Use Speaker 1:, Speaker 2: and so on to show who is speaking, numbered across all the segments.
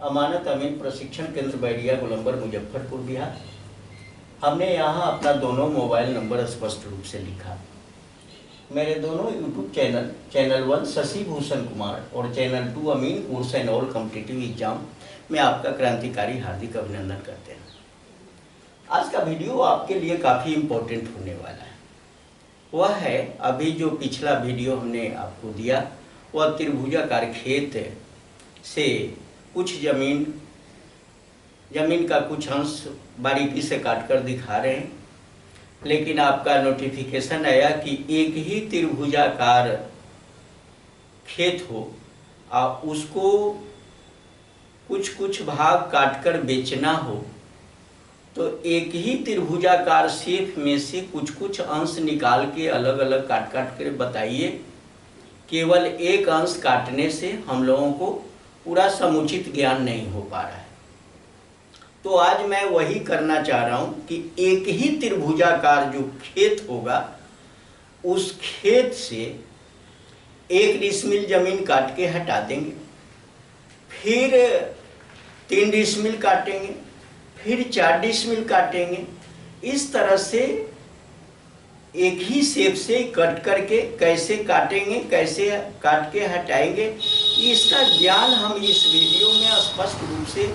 Speaker 1: अमानत अमीन प्रशिक्षण केंद्र बैरिया गोलंबर मुजफ्फरपुर बिहार। हमने यहाँ अपना दोनों मोबाइल नंबर स्पष्ट रूप से लिखा। मेरे दोनों यूट्यूब चैनल 1 शशि भूषण कुमार और चैनल 2 अमीन course and all competitive exam में आपका क्रांतिकारी हार्दिक अभिनंदन करते हैं। आज का वीडियो आपके लिए काफ़ी इम्पोर्टेंट होने वाला है। वह है अभी जो पिछला वीडियो हमने आपको दिया, वह त्रिभुजाकार खेत से कुछ जमीन का कुछ अंश बारीकी से काट कर दिखा रहे हैं, लेकिन आपका नोटिफिकेशन आया कि एक ही त्रिभुजाकार खेत हो और उसको कुछ भाग काटकर बेचना हो, तो एक ही त्रिभुजाकार शेप में से कुछ अंश निकाल के अलग अलग काट कर बताइए। केवल एक अंश काटने से हम लोगों को पूरा समुचित ज्ञान नहीं हो पा रहा है। तो आज मैं वही करना चाह रहा हूँ कि एक ही त्रिभुजाकार जो खेत होगा, उस खेत से 1 डिसमिल जमीन काट के हटा देंगे, फिर 3 डिसमिल काटेंगे, फिर 4 डिसमिल काटेंगे। इस तरह से एक ही शेप से कट करके कैसे काटेंगे, कैसे काट के हटाएंगे, इसका ज्ञान हम इस वीडियो में स्पष्ट रूप से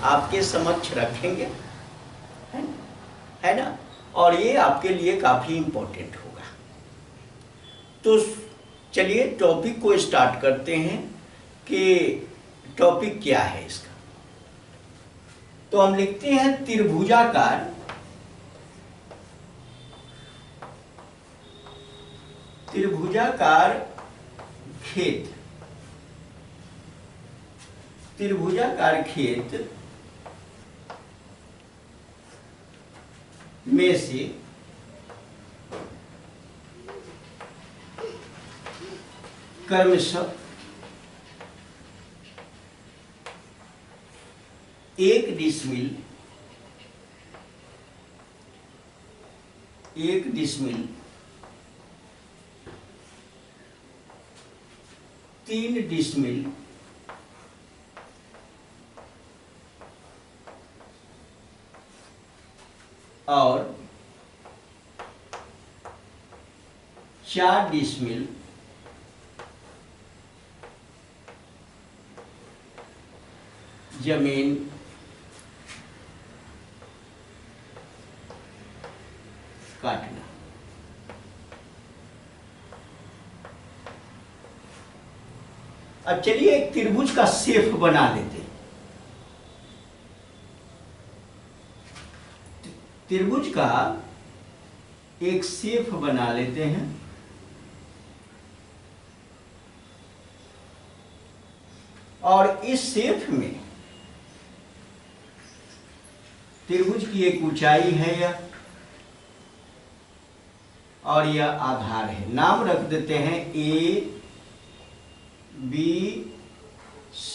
Speaker 1: आपके समक्ष रखेंगे, है ना। और ये आपके लिए काफ़ी इम्पोर्टेंट होगा। तो चलिए टॉपिक को स्टार्ट करते हैं कि टॉपिक क्या है इसका। तो हम लिखते हैं त्रिभुजाकार खेत। त्रिभुजाकार खेत में से क्रमशः 1 डिसमिल, 3 डिसमिल और 4 डिसमिल जमीन काटना। अब चलिए एक त्रिभुज का शेप बना लेते हैं। त्रिभुज का एक शेप बना लेते हैं। और इस शेप में त्रिभुज की एक ऊंचाई है यह, और यह आधार है। नाम रख देते हैं A, B, C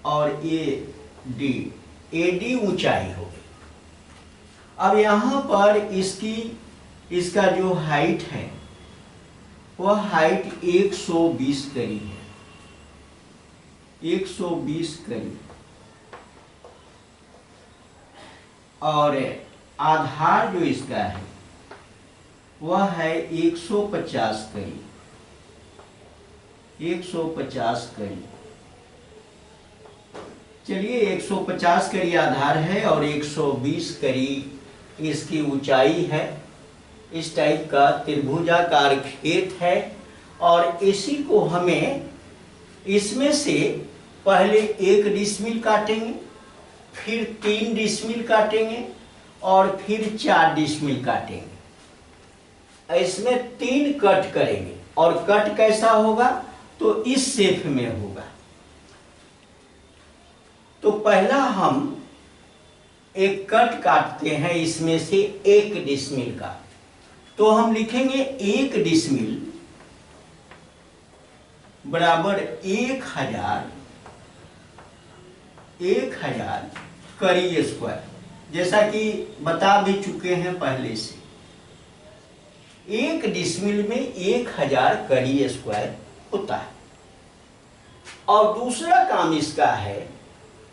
Speaker 1: और AD। AD ऊंचाई हो गई। अब यहाँ पर इसका जो हाइट है, वह हाइट 120 करीब है, 120 करीब। और आधार जो इसका है वह है 150 करीब, 150 करीब। चलिए 150 करीब आधार है और 120 करीब इसकी ऊंचाई है। इस टाइप का त्रिभुजाकार खेत है। और इसी को हमें इसमें से पहले 1 डिसमिल काटेंगे, फिर 3 डिसमिल काटेंगे और फिर 4 डिसमिल काटेंगे। इसमें 3 कट करेंगे। और कट कैसा होगा? तो इस शेप में होगा। तो पहला हम एक कट काटते हैं इसमें से 1 डिसमिल का। तो हम लिखेंगे 1 डिसमिल बराबर 1000 करी स्क्वायर। जैसा कि बता भी चुके हैं पहले से, 1 डिसमिल में 1000 करी स्क्वायर होता है। और दूसरा काम इसका है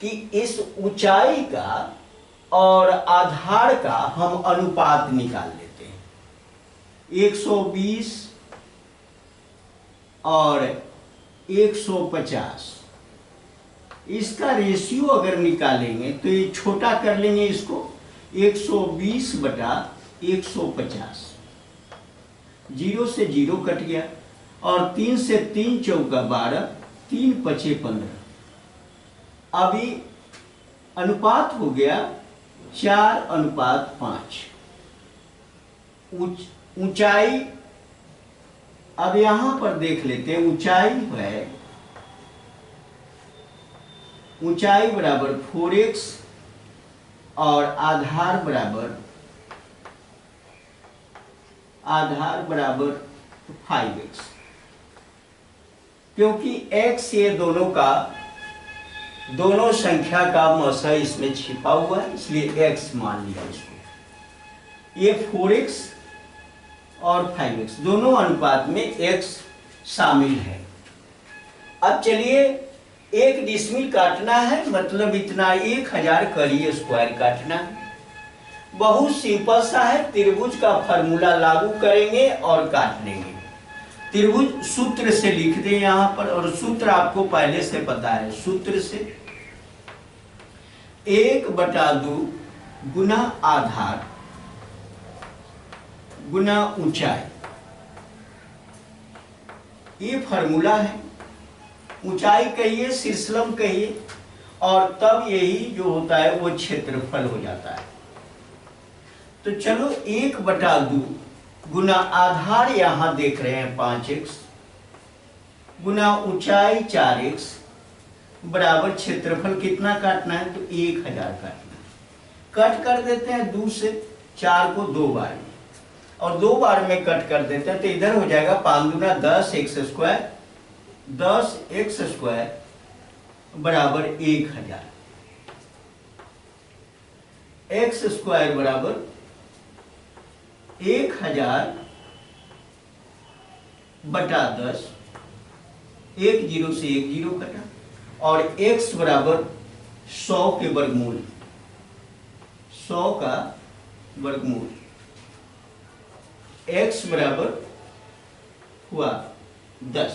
Speaker 1: कि इस ऊंचाई का और आधार का हम अनुपात निकाल लेते हैं। 120 और 150, इसका रेशियो अगर निकालेंगे तो ये छोटा कर लेंगे इसको, 120 बटा 150, 0 से 0 कट गया, और 3 से 3 चौका 12, 3 पचे 15। अभी अनुपात हो गया 4:5। ऊंचाई अब यहां पर देख लेते हैं, ऊंचाई है, ऊंचाई बराबर 4x और आधार बराबर 5x, क्योंकि x ये दोनों संख्या का मसा इसमें छिपा हुआ है, इसलिए x मान लिया इसको। ये 4x और 5x दोनों अनुपात में x शामिल है। अब चलिए 1 डिसमिल काटना है, मतलब इतना 1000 करी स्क्वायर काटना है। बहुत सिंपल सा है, त्रिभुज का फॉर्मूला लागू करेंगे और काट लेंगे। त्रिभुज सूत्र से लिख दें यहां पर, और सूत्र आपको पहले से पता है। सूत्र से 1/2 गुना आधार गुना ऊंचाई, ये फॉर्मूला है। ऊंचाई कहिए, शीर्षलंब कहिए, और तब यही जो होता है वो क्षेत्रफल हो जाता है। तो चलो 1/2 गुना आधार यहां देख रहे हैं 5x गुना ऊंचाई 4x बराबर क्षेत्रफल कितना काटना है, तो 1000 काटना है। कट कर देते हैं 2 से 4 को 2 बार में, और 2 बार में कट कर देते हैं तो इधर हो जाएगा 5 दूना 10x स्क्वायर, 10x स्क्वायर बराबर 1000। x स्क्वायर बराबर 1000 बटा 10, 1 0 से 1 0 कटा, और x बराबर 100 के वर्गमूल, 100 का वर्गमूल, x बराबर हुआ 10।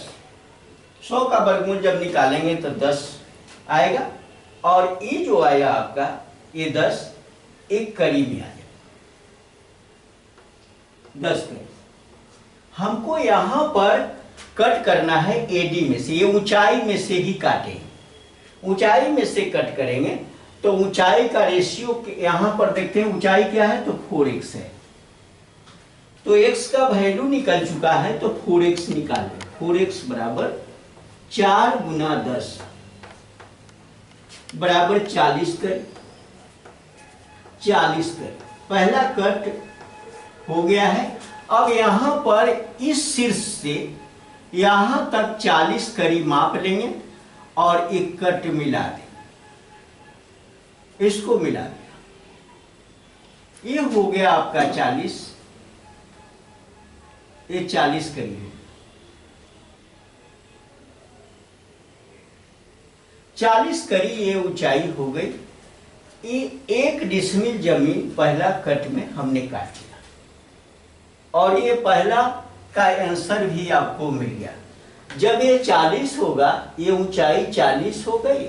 Speaker 1: 100 का वर्गमूल जब निकालेंगे तो 10 आएगा, और ये जो आया आपका ये 10 एक कड़ी में आ जाए, 10 कड़ी। हमको यहां पर कट करना है एडी में से, ये ऊंचाई में से ही काटेंगे। ऊंचाई में से कट करेंगे तो ऊंचाई का रेशियो यहां पर देखते हैं, ऊंचाई क्या है तो 4x है, तो x का वैल्यू निकल चुका है, तो 4x निकाल लें। 4x बराबर 4 गुना 10 बराबर 40 कर, 40 कर। पहला कट हो गया है। अब यहां पर इस शीर्ष से यहां तक 40 कड़ी माप लेंगे और एक कट मिला देंगे, इसको मिला दिया, ये हो गया आपका 40, ये 40 कड़ी है। 40 कड़ी ये ऊंचाई हो गई। ये 1 डिसमिल जमीन पहला कट में हमने काट लिया, और ये पहला का आंसर भी आपको मिल गया। जब ये 40 होगा, ये ऊंचाई 40 हो गई,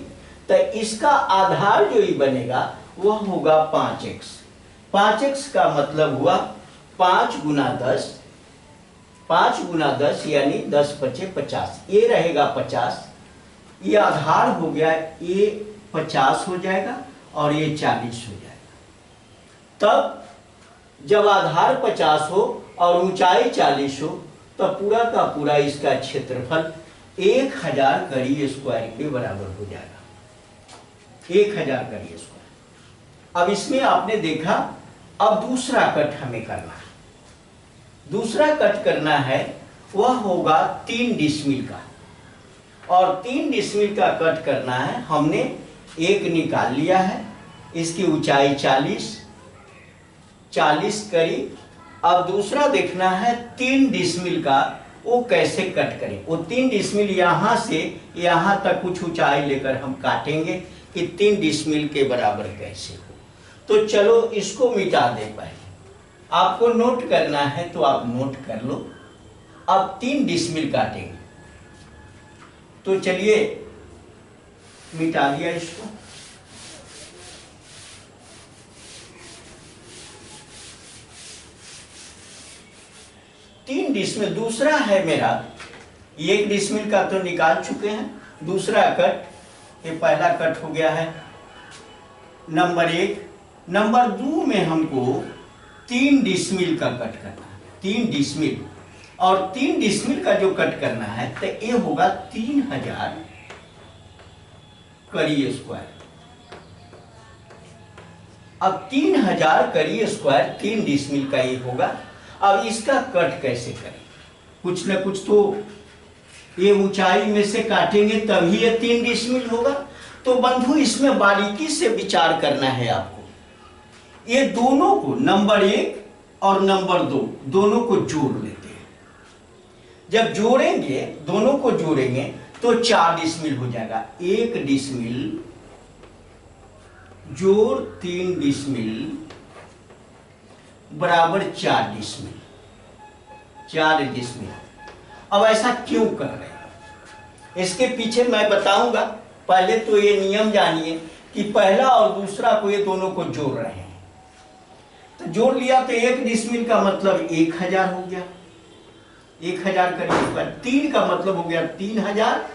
Speaker 1: तो इसका आधार जो ही बनेगा वह होगा 5x। 5x का मतलब हुआ 5 गुना 10, 5 गुना 10 यानी 10 पचे 50, ये रहेगा 50, ये आधार हो गया, ये 50 हो जाएगा और ये 40 हो जाएगा। तब जब आधार 50 हो और ऊंचाई 40 हो, तो पूरा का पूरा इसका क्षेत्रफल 1000 कड़ी स्क्वायर के बराबर हो जाएगा, 1000 कड़ी स्क्वायर। अब इसमें आपने देखा, अब दूसरा कट हमें करना है। दूसरा कट करना है वह होगा 3 डिसमिल का, और 3 डिसमिल का कट करना है। हमने एक निकाल लिया है, इसकी ऊंचाई 40 करी। अब दूसरा देखना है 3 डिसमिल का, वो कैसे कट करें। वो 3 डिसमिल यहाँ से यहाँ तक कुछ ऊंचाई लेकर हम काटेंगे, कि 3 डिसमिल के बराबर कैसे हो। तो चलो इसको मिटा दे। पहले आपको नोट करना है तो आप नोट कर लो। अब 3 डिसमिल काटेंगे, तो चलिए मिटा दिया इसको। तीन डिसमिल दूसरा है मेरा, 1 डिसमिल का तो निकाल चुके हैं, दूसरा कट, ये पहला कट हो गया है नंबर 1। नंबर 2 में हमको 3 डिसमिल का कट करना है, 3 डिसमिल, और 3 डिसमिल का जो कट करना है तो ये होगा 3000 करी स्क्वायर। अब 3000 करी स्क्वायर 3 डिसमिल का ये होगा। अब इसका कट कैसे करें, कुछ न कुछ तो ये ऊंचाई में से काटेंगे तभी ये 3 डिसमिल होगा। तो बंधु इसमें बारीकी से विचार करना है आपको। ये दोनों को नंबर 1 और नंबर 2 दोनों को जोड़ लेते हैं। जब जोड़ेंगे, दोनों को जोड़ेंगे तो 4 डिसमिल हो जाएगा। 1 डिसमिल जोड़ 3 डिसमिल बराबर 4 डिसमिल, 4 डिसमिल। अब ऐसा क्यों कर रहे हैं, इसके पीछे मैं बताऊंगा। पहले तो ये नियम जानिए कि पहला और दूसरा को ये दोनों को जोड़ रहे हैं। तो जोड़ लिया तो 1 डिसमिल का मतलब 1000 हो गया, 1000 करिए। 3 का मतलब हो गया 3000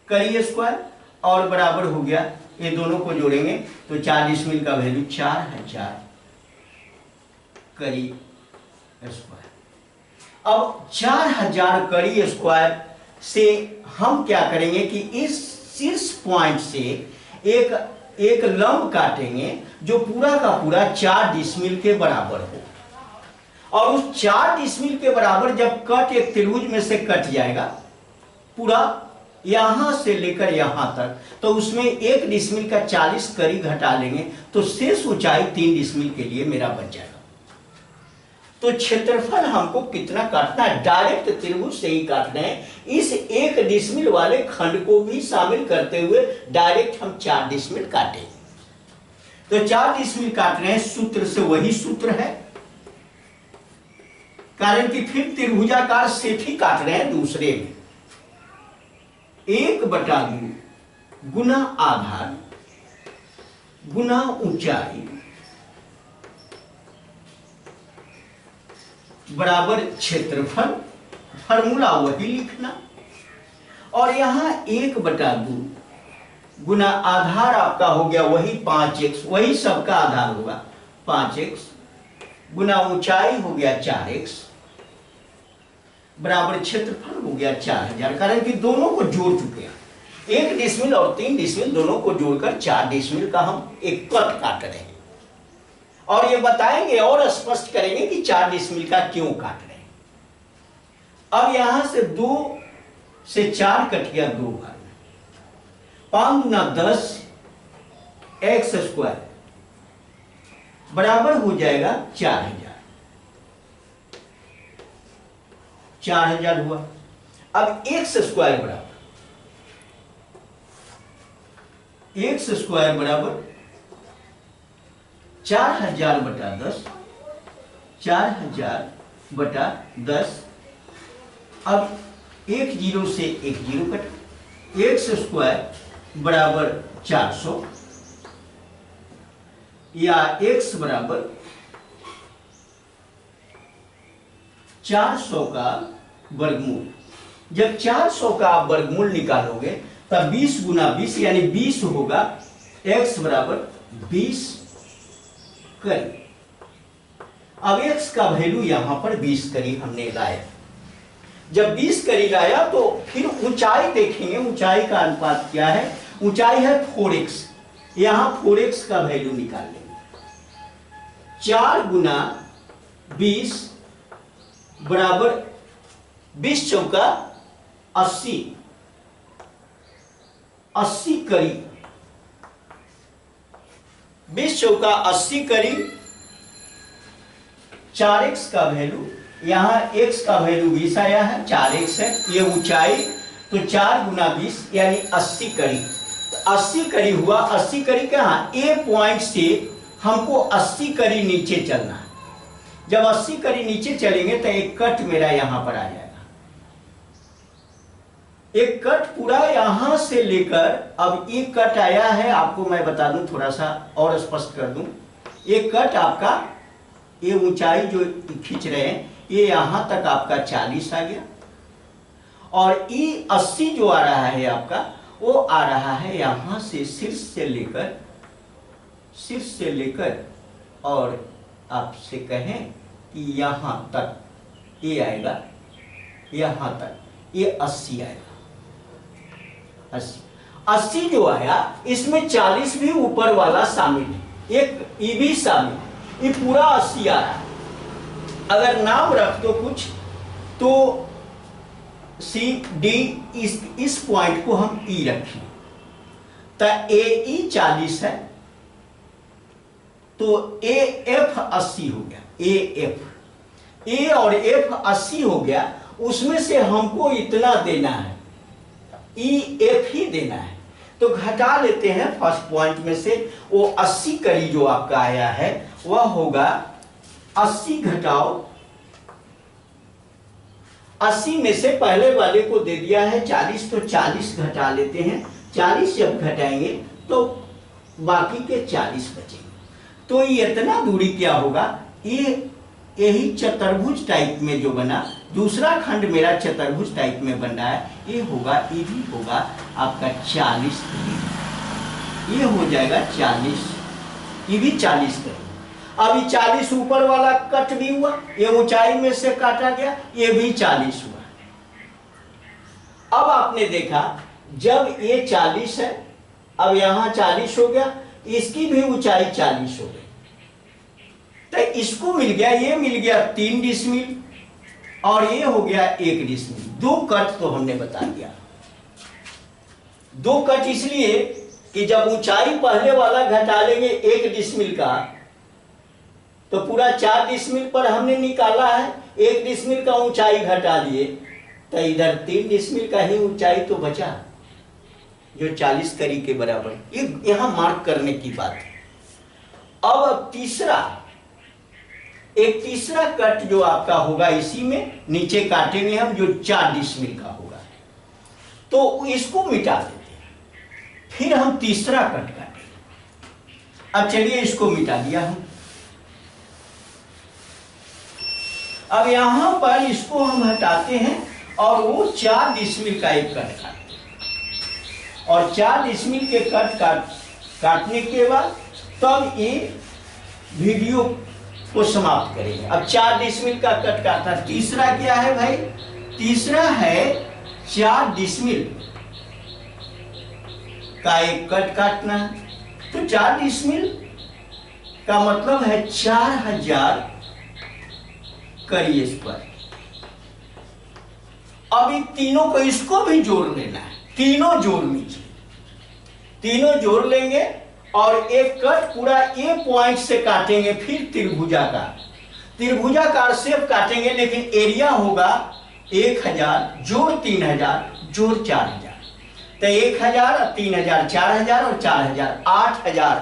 Speaker 1: करिए स्क्वायर, और बराबर हो गया, ये दोनों को जोड़ेंगे तो 4 डिसमिल का वैल्यू 4000 करी स्क्वायर। अब 4000 करी स्क्वायर से हम क्या करेंगे कि इस शीर्ष पॉइंट से एक लंब काटेंगे जो पूरा का पूरा 4 डिसमिल के बराबर हो। और उस 4 डिसमिल के बराबर जब कट एक त्रिभुज में से कट जाएगा पूरा यहां से लेकर यहां तक, तो उसमें 1 डिसमिल का 40 करी घटा लेंगे तो शेष ऊंचाई 3 डिसमिल के लिए मेरा बच जाएगा। तो क्षेत्रफल हमको कितना काटना है, डायरेक्ट त्रिभुज से ही काटना है। इस 1 डिसमिल वाले खंड को भी शामिल करते हुए डायरेक्ट हम 4 डिसमिल काटेंगे। तो 4 डिसमिल काट रहे हैं, सूत्र से वही सूत्र है, कारण कि फिर त्रिभुजाकार सेठ ही काट रहे हैं दूसरे में। 1/2 गुना आधार गुना ऊंचाई बराबर क्षेत्रफल, फॉर्मूला वही लिखना। और यहां 1/2 गुना आधार आपका हो गया वही 5x, वही सबका आधार होगा 5x, गुना ऊंचाई हो गया 4x, बराबर क्षेत्रफल हो गया 4000। कारण कि दोनों को जोड़ चुके हैं, 1 डिसमिल और 3 डिसमिल दोनों को जोड़कर 4 डिसमिल का हम एक कट काट रहे हैं। और ये बताएंगे और स्पष्ट करेंगे कि 4 डिसमिल का क्यों काट रहे हैं। अब यहां से 2 से 4 कट गया 2 बार, 5 गुना 10 x स्क्वायर बराबर हो जाएगा 4000। 4000 हुआ। अब x स्क्वायर बराबर x स्क्वायर बराबर 4000 बटा 10, 4000 बटा 10। अब 1 0 से 1 0 कट, x स्क्वायर बराबर 400 या x बराबर 400 का वर्गमूल। जब 400 का आप वर्गमूल निकालोगे तब 20 गुना 20 यानी 20 होगा, x बराबर 20 करी। अब x का वैल्यू यहां पर 20 करी हमने लाया। जब 20 करी लाया तो फिर ऊंचाई देखेंगे, ऊंचाई का अनुपात क्या है, ऊंचाई है 4x, यहां 4x का वैल्यू निकाल लेंगे। 4 गुना 20 बराबर 20 चौका 80, 80 करी, 20 चौका 80 करी। 4x का वैल्यू, यहां x का वैल्यू 20 आया है, 4x है, ये ऊंचाई, तो 4 गुना 20 यानी 80 करी। 80 कड़ी हुआ, 80 कड़ी कहाँ, ए पॉइंट से हमको 80 कड़ी नीचे चलना है। जब 80 कड़ी नीचे चलेंगे तो एक कट मेरा यहां पर आ जाएगा। एक कट पूरा यहां से लेकर, अब एक कट आया है, आपको मैं बता दूं, थोड़ा सा और स्पष्ट कर दूं। एक कट आपका, ये ऊंचाई जो खींच रहे हैं, ये यहां तक आपका 40 आ गया, और ये 80 जो आ रहा है आपका, वो आ रहा है यहां से शीर्ष से लेकर और आपसे कहें कि यहां तक ये आएगा, यहां तक ये 80 आएगा। 80 जो आया, इसमें 40 भी ऊपर वाला शामिल है, एक ये भी शामिल है, ये पूरा 80 आ रहा है। अगर नाम रख दो कुछ, तो सी डी, इस पॉइंट को हम ई रखें, तो ए ई 40 है, तो ए एफ 80 हो गया। ए और एफ 80 हो गया, उसमें से हमको इतना देना है, ई एफ ही देना है। तो घटा लेते हैं फर्स्ट पॉइंट में से, वो 80 कड़ी जो आपका आया है वह होगा 80 घटाओ 80 में से पहले वाले को दे दिया है 40, तो 40 घटा लेते हैं। 40 जब घटाएंगे तो बाकी के 40 बचेंगे। तो ये इतना दूरी क्या होगा, ये यही चतुर्भुज टाइप में जो बना, दूसरा खंड मेरा चतुर्भुज टाइप में बन रहा है, ये होगा, ये भी होगा आपका 40, ये हो जाएगा 40, ये भी 40 करें। अब ये 40 ऊपर वाला कट भी हुआ, ये ऊंचाई में से काटा गया, ये भी 40 हुआ। अब आपने देखा जब ये 40 है, अब यहां 40 हो गया, इसकी भी ऊंचाई 40 हो गई, तो इसको मिल गया, ये मिल गया 3 डिसमिल और ये हो गया 1 डिसमिल। 2 कट तो हमने बता दिया। 2 कट इसलिए कि जब ऊंचाई पहले वाला घटा लेंगे 1 डिसमिल का, तो पूरा 4 डिसमिल पर हमने निकाला है, 1 डिसमिल का ऊंचाई घटा लिए, तो इधर 3 डिसमिल का ही ऊंचाई तो बचा, जो 40 कड़ी के बराबर। ये यहां मार्क करने की बात है। अब एक तीसरा कट जो आपका होगा, इसी में नीचे काटेंगे हम, जो 4 डिसमिल का होगा, तो इसको मिटा देते हैं, फिर हम तीसरा कट काटेंगे। अब चलिए इसको मिटा दिया हम। अब यहां पर इसको हम हटाते हैं और वो 4 डिसमिल का एक कट काटते हैं, और 4 डिसमिल के कट काटने के बाद तब ये वीडियो को समाप्त करेंगे। अब 4 डिसमिल का कट काटना। तीसरा क्या है भाई, तीसरा है 4 डिसमिल का एक कट काटना है। तो 4 डिसमिल का मतलब है 4000 कड़ी स्क्वायर। अब इन तीनों को, इसको भी जोड़ लेना है, तीनों जोड़ लीजिए, तीनों जोड़ लेंगे और एक कट पूरा ए पॉइंट से काटेंगे, फिर त्रिभुजाकार शेप काटेंगे, लेकिन एरिया होगा 1000 जोड़ 3000 जोड़ 4000, तो 1000 3000 4000 और 4000 8000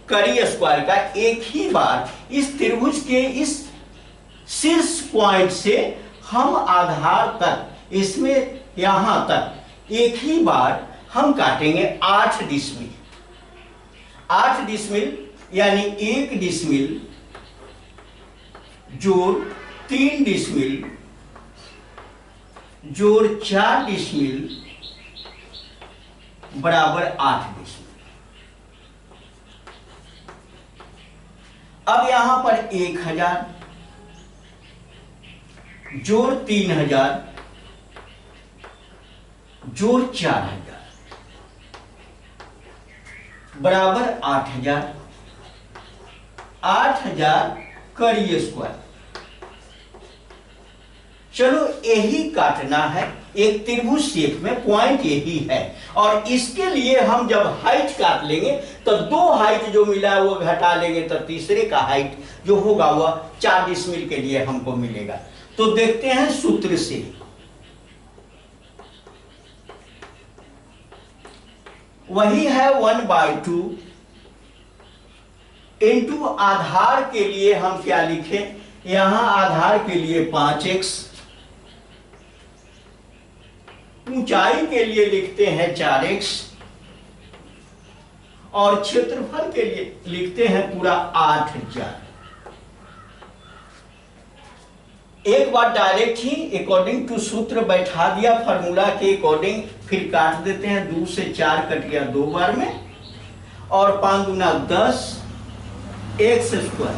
Speaker 1: कड़ी स्क्वायर का एक ही बार इस त्रिभुज के इस शीर्ष पॉइंट से हम आधार तक, इसमें यहां तक एक ही बार हम काटेंगे 8 डिसमिल। 8 डिसमिल यानी 1 डिसमिल जोड़ 3 डिसमिल जोड़ 4 डिसमिल बराबर 8 डिसमिल। अब यहां पर 1000 जोड़ 3000 जोड़ 4000 बराबर 8000। 8000 कड़ी स्क्वायर। चलो यही काटना है, एक त्रिभुज शेप में पॉइंट यही है, और इसके लिए हम जब हाइट काट लेंगे तो 2 हाइट जो मिला है वो घटा लेंगे, तो तीसरे का हाइट जो होगा वह 4 डिसमिल के लिए हमको मिलेगा। तो देखते हैं सूत्र से। वही है 1/2 इंटू आधार के लिए हम क्या लिखें, यहां आधार के लिए 5x, ऊंचाई के लिए लिखते हैं 4x, और क्षेत्रफल के लिए लिखते हैं पूरा 8000। एक बार डायरेक्ट ही अकॉर्डिंग टू सूत्र बैठा दिया फार्मूला के अकॉर्डिंग, फिर काट देते हैं, 2 से 4 कट गया 2 बार में, और 5 गुना 10 x स्क्वायर,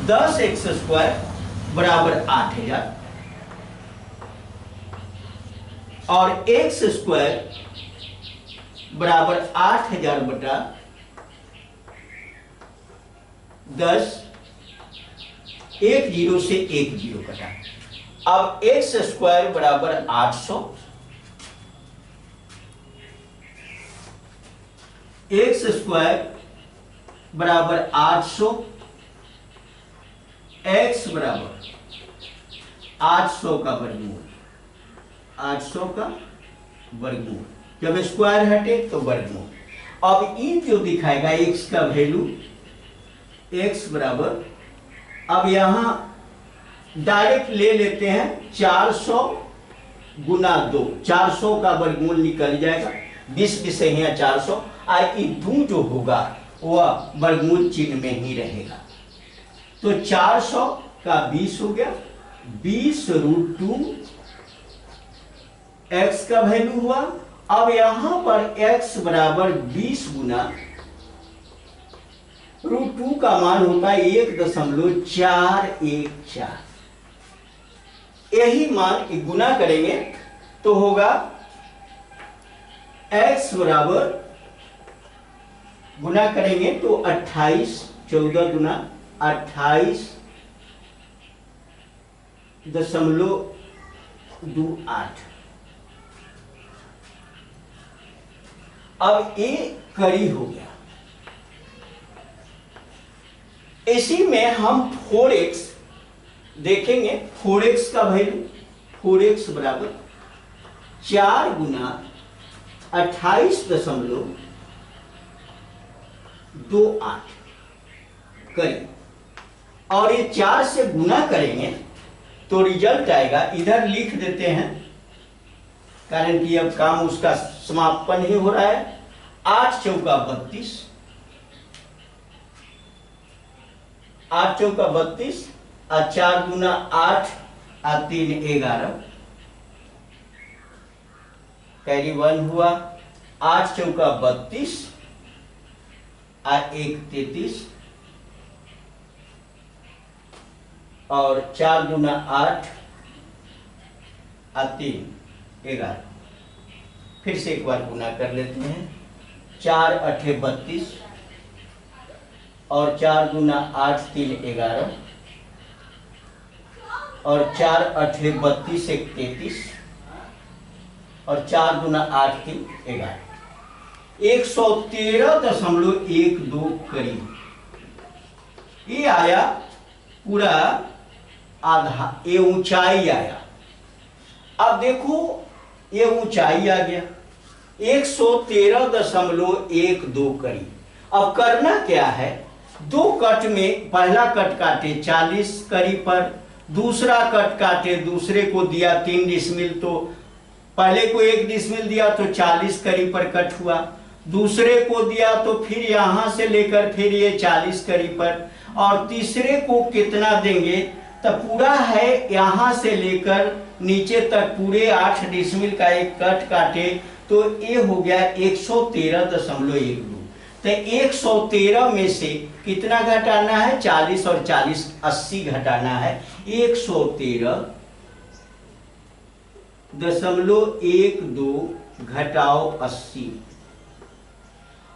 Speaker 1: 10x स्क्वायर बराबर 8000, और x स्क्वायर बराबर 8000 बटा 10, 1 0 से 1 0 कटा। अब x स्क्वायर बराबर 800, x स्क्वायर बराबर 800, x बराबर 800 का वर्गमूल, 800 का वर्गमूल, जब स्क्वायर हटे तो वर्गमूल। अब ये जो दिखाएगा x का वैल्यू, x बराबर, अब यहां डायरेक्ट ले लेते हैं 400 गुना 2, 400 का वर्गमूल निकल जाएगा, 20 विषय है 400, आई 2 जो होगा वह वर्गमूल चिन्ह में ही रहेगा। तो 400 का 20 हो गया, 20√2 x का वैल्यू हुआ। अब यहां पर x बराबर 20 गुना √2 का मान होता है 1.414, यही मान गुना करेंगे तो होगा x बराबर, गुना करेंगे तो 28, 14 गुना 28.28। अब ये कड़ी हो गया। इसी में हम 4x देखेंगे, 4x का वैल्यू, 4x बराबर 4 गुना 28.28 करें, और ये 4 से गुना करेंगे तो रिजल्ट आएगा, इधर लिख देते हैं कारण कि अब काम उसका समापन ही हो रहा है। 8 चौका 32, 8 चौका 32, और 4 गुना 8 और 3 11, कैरी 1 हुआ। 8 चौका 32 और 1 33, और 4 गुना 8 और 3 11, फिर से एक बार गुना कर लेते हैं। 4 8 32, और 4 गुना 8 3 11, और 4 8 32 1 33, और 4 गुना 8 3 11, 113.12 करीब ये आया पूरा आधा, ये ऊंचाई आया। अब देखो ये ऊंचाई आ गया 113.12 करीब। अब करना क्या है, 2 कट में पहला कट काटे 40 करी पर, दूसरा कट काटे, दूसरे को दिया 3 डिसमिल, तो पहले को 1 डिसमिल दिया तो 40 करी पर कट हुआ, दूसरे को दिया तो फिर यहां से लेकर फिर ये 40 करी पर, और तीसरे को कितना देंगे, तो पूरा है यहां से लेकर नीचे तक पूरे 8 डिसमिल का एक कट काटे तो ये हो गया 113.12। तो 113 में से कितना घटाना है, 40 और 40 80 घटाना है। 113.12 घटाओ 80,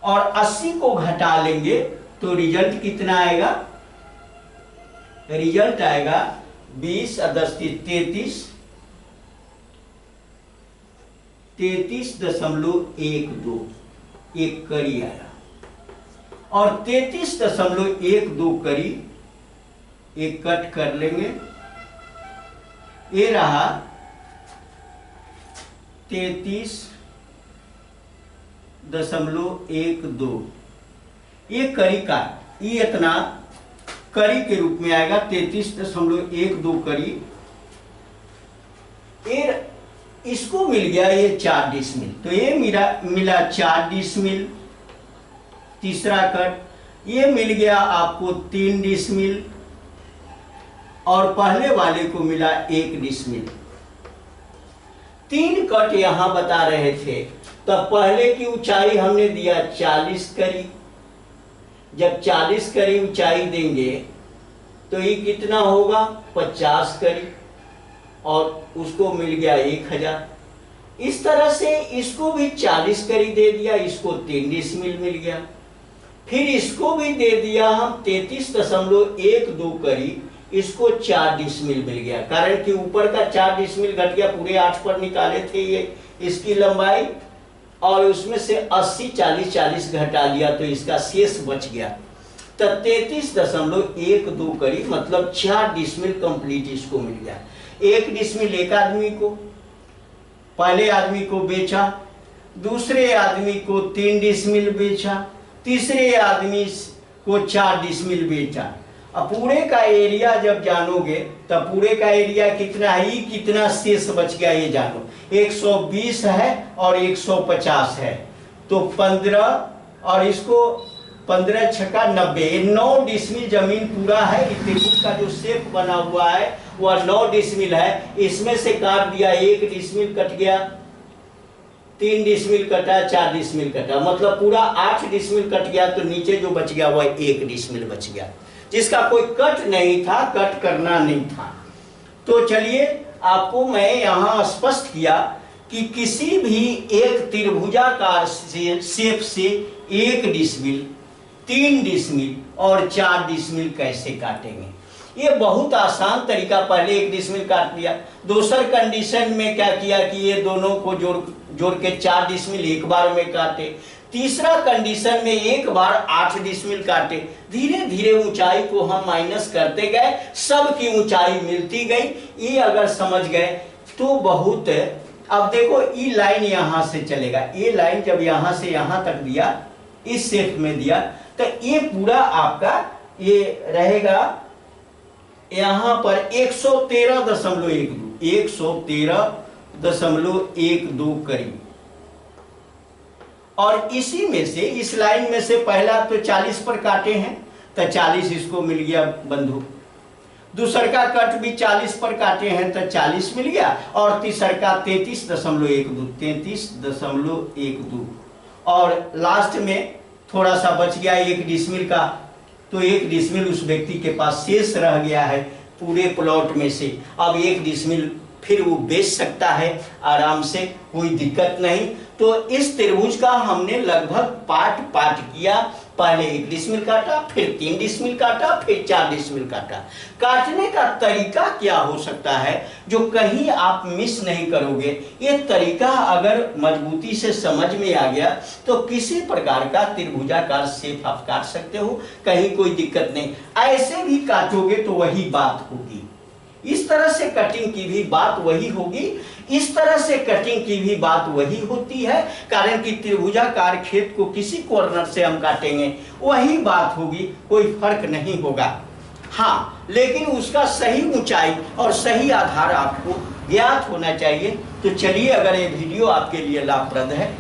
Speaker 1: और 80 को घटा लेंगे तो रिजल्ट कितना आएगा, रिजल्ट आएगा 20 और 10 33, 33.12 एक करी आया, और 33.12 करी एक कट कर लेंगे, ये रहा 33.12 33.12 ये करी का ये इतना करी के रूप में आएगा 33.12 करी। ये इसको मिल गया ये 4 डिसमिल, तो ये मिला 4 डिसमिल तीसरा कट। ये मिल गया आपको 3 डिसमिल और पहले वाले को मिला 1 डिसमिल। 3 कट यहां बता रहे थे, तब पहले की ऊंचाई हमने दिया 40 करी। जब 40 करी ऊंचाई देंगे तो ये कितना होगा 50 करी और उसको मिल गया 1000। इस तरह से इसको भी 40 करी दे दिया, इसको 3 डिसमिल मिल गया। फिर इसको भी दे दिया हम 33.12 करी, इसको 4 डिसमिल मिल गया। कारण कि ऊपर का 4 डिसमिल घट गया, पूरे 8 पर निकाले थे ये इसकी लंबाई, और उसमें से 80 40 40 घटा लिया तो इसका शेष बच गया। तो 33.12 करी मतलब 4 डिसमिल कंप्लीट इसको मिल गया। 1 डिसमिल एक आदमी को, पहले आदमी को बेचा, दूसरे आदमी को 3 डिसमिल बेचा, तीसरे आदमी को 4 डिसमिल बेचा। अब पूरे का एरिया जब जानोगे तब पूरे का एरिया कितना है, कितना शेष बच गया ये जानो। 120 है और 150 है तो 15 और इसको 15 छक्का 90, 9 डिसमिल जमीन पूरा है। त्रिभुज का जो शेप बना हुआ है वह 9 डिसमिल है। इसमें से काट दिया 1 डिसमिल कट गया, 3 डिसमिल कटा, 4 डिसमिल कटा, मतलब पूरा 8 डिसमिल कट गया। तो नीचे जो बच गया वह 1 डिसमिल बच गया, जिसका कोई कट नहीं था, कट करना नहीं था। तो चलिए आपको मैं यहाँ स्पष्ट किया कि किसी भी एक त्रिभुजाकार शेप से 1 डिसमिल, 3 डिसमिल और 4 डिसमिल कैसे काटेंगे। ये बहुत आसान तरीका, पहले 1 डिसमिल काट लिया। दूसर कंडीशन में क्या किया कि ये दोनों को जोड़ के 4 डिसमिल एक बार में काटे। तीसरा कंडीशन में एक बार 8 डिसमिल काटे। धीरे धीरे ऊंचाई को हम माइनस करते गए, सबकी ऊंचाई मिलती गई। ये अगर समझ गए तो बहुत। अब देखो ई लाइन यहां से चलेगा, ये लाइन जब यहां से यहां तक दिया, इस शेप में दिया, तो ये पूरा आपका ये रहेगा यहां पर 113.12, 113.12 करीब। और इसी में से इस लाइन में से पहला तो 40 पर काटे हैं तो 40 इसको मिल गया बंधु। दूसर का कट भी 40 पर काटे हैं तो 40 मिल गया। और तीसर का 33.12 और लास्ट में थोड़ा सा बच गया 1 डिसमिल का, तो 1 डिसमिल उस व्यक्ति के पास शेष रह गया है पूरे प्लॉट में से। अब 1 डिसमिल फिर वो बेच सकता है आराम से, कोई दिक्कत नहीं। तो इस त्रिभुज का हमने लगभग पार्ट किया। पहले 1 डिसमिल काटा, फिर 3 डिसमिल काटा, फिर 4 डिसमिल काटा। काटने का तरीका क्या हो सकता है जो कहीं आप मिस नहीं करोगे। ये तरीका अगर मजबूती से समझ में आ गया तो किसी प्रकार का त्रिभुजाकार शेप आप काट सकते हो, कहीं कोई दिक्कत नहीं। ऐसे भी काटोगे तो वही बात होगी, इस तरह से कटिंग की भी बात वही होगी, इस तरह से कटिंग की भी बात वही होती है। कारण कि त्रिभुजाकार खेत को किसी कॉर्नर से हम काटेंगे वही बात होगी, कोई फर्क नहीं होगा। हाँ, लेकिन उसका सही ऊंचाई और सही आधार आपको ज्ञात होना चाहिए। तो चलिए, अगर ये वीडियो आपके लिए लाभप्रद है,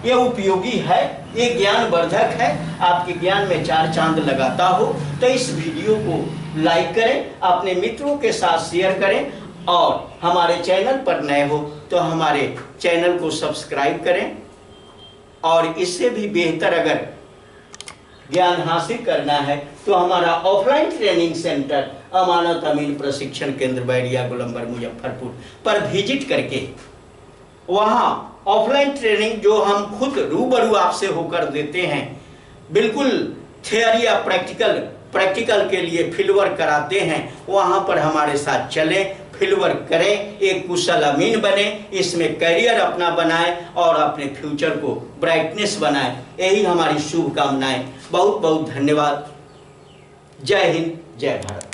Speaker 1: ये उपयोगी है, ये ज्ञानवर्धक है, आपके ज्ञान में 4 चांद लगाता हो, तो इस वीडियो को लाइक करें, अपने मित्रों के साथ शेयर करें, और हमारे चैनल पर नए हो तो हमारे चैनल को सब्सक्राइब करें। और इससे भी बेहतर अगर ज्ञान हासिल करना है तो हमारा ऑफलाइन ट्रेनिंग सेंटर अमानत अमीन प्रशिक्षण केंद्र बैरिया गोलंबर मुजफ्फरपुर पर विजिट करके वहाँ ऑफलाइन ट्रेनिंग जो हम खुद रूबरू आपसे होकर देते हैं, बिल्कुल थियरी या प्रैक्टिकल के लिए फील्ड वर्क कराते हैं, वहाँ पर हमारे साथ चलें, फील्ड वर्क करें, एक कुशल अमीन बने, इसमें करियर अपना बनाएं और अपने फ्यूचर को ब्राइटनेस बनाएं। यही हमारी शुभकामनाएं। बहुत बहुत धन्यवाद। जय हिंद, जय भारत।